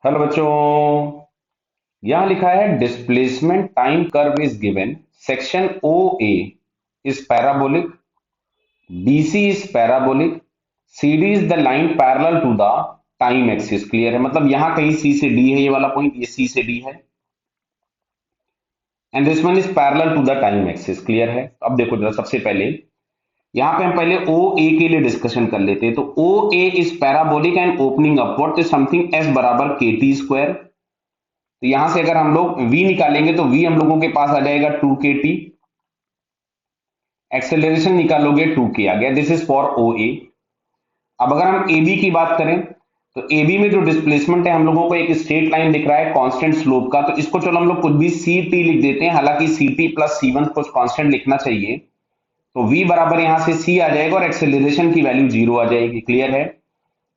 Hello बच्चों। यहां लिखा है displacement time curve is given. Section O A is parabolic, BC is parabolic, CD is the line parallel to the time axis. Clear है? मतलब यहां कहीं C से D है, ये वाला पॉइंट, ये C से D है, and this one is parallel to the time axis. Clear है? अब देखो जरा, सबसे पहले यहां पे हम पहले ओ ए के लिए डिस्कशन कर लेते हैं। तो O A is parabolic and opening upward, तो समथिंग एस बराबर के टी स्क्वायर। तो यहां से अगर हम लोग v निकालेंगे तो v हम लोगों के पास आ जाएगा 2kt। एक्सेलरेशन निकालोगे 2k आ गया। दिस इज फॉर ओ ए। अब अगर हम ab की बात करें तो ab में जो डिस्प्लेसमेंट है हम लोगों को एक स्ट्रेट लाइन दिख रहा है कांस्टेंट स्लोप का, तो इसको चलो हम लोग कुछ भी ct लिख देते हैं। हालांकि ct प्लस c1 कुछ कांस्टेंट लिखना चाहिए। तो v बराबर यहां से c आ जाएगा और एक्सेलरेशन की वैल्यू 0 आ जाएगी। क्लियर है?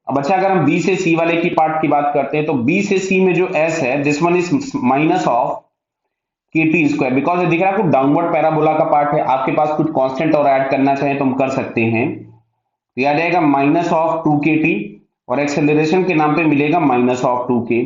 अब अच्छा, अगर हम b से c वाले की पार्ट की बात करते हैं तो b से c में जो s है, this one is minus of के टी स्क्वायर, बिकॉज ये दिख रहा है कुछ डाउनवर्ड पैराबोला का पार्ट है। आपके पास कुछ कांस्टेंट और ऐड करना चाहे तो हम कर सकते हैं। तो ये आ जाएगा माइनस ऑफ 2kt और एक्सेलरेशन के नाम पे मिलेगा माइनस ऑफ 2k।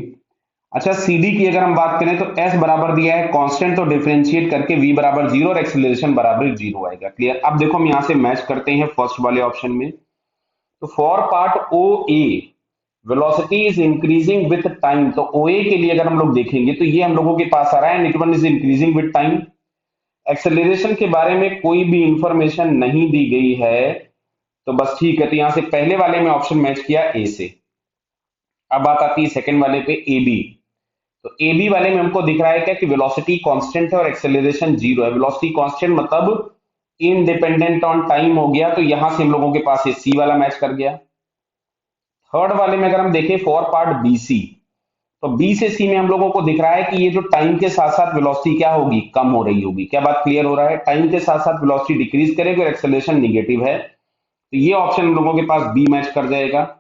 अच्छा, CD की अगर हम बात करें तो S बराबर दिया है कांस्टेंट, तो डिफरेंशिएट करके V बराबर 0 और एक्सेलरेशन बराबर 0 आएगा। क्लियर? अब देखो हम यहां से मैच करते हैं फर्स्ट वाले ऑप्शन में। तो for part O A velocity is increasing with time, तो OA के लिए अगर हम लोग देखेंगे तो ये हम लोगों के पास आ रहा है, it one is increasing with time. Acceleration के बारे में कोई भी इंफॉर्मेशन नहीं दी गई है, तो बस ठीक है। तो यहां से पहले वाले में ऑप्शन मैच किया ए से। अब बात आती है सेकंड वाले पे, ए बी। तो ए बी वाले में हमको दिख रहा है क्या कि वेलोसिटी कांस्टेंट है और एक्सेलरेशन 0 है। वेलोसिटी कांस्टेंट मतलब इनडिपेंडेंट ऑन टाइम हो गया, तो यहां से हम लोगों के पास ये सी वाला मैच कर गया। थर्ड वाले में अगर हम देखें फॉर पार्ट बी सी, तो बी से सी में हम लोगों को दिख रहा है कि ये जो टाइम के साथ साथ वेलोसिटी क्या होगी, कम हो रही होगी। क्या बात क्लियर हो रहा है? टाइम के साथ साथ वेलोसिटी डिक्रीज करेगी और एक्सेलरेशन निगेटिव है, तो ये ऑप्शन हम लोगों के पास बी मैच कर जाएगा।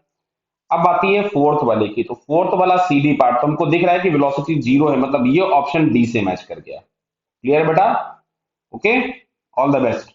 अब आती है फोर्थ वाले की, तो फोर्थ वाला सीडी पार्ट, तो हमको दिख रहा है कि वेलोसिटी 0 है, मतलब ये ऑप्शन डी से मैच कर गया। क्लियर बेटा? Okay, all the best.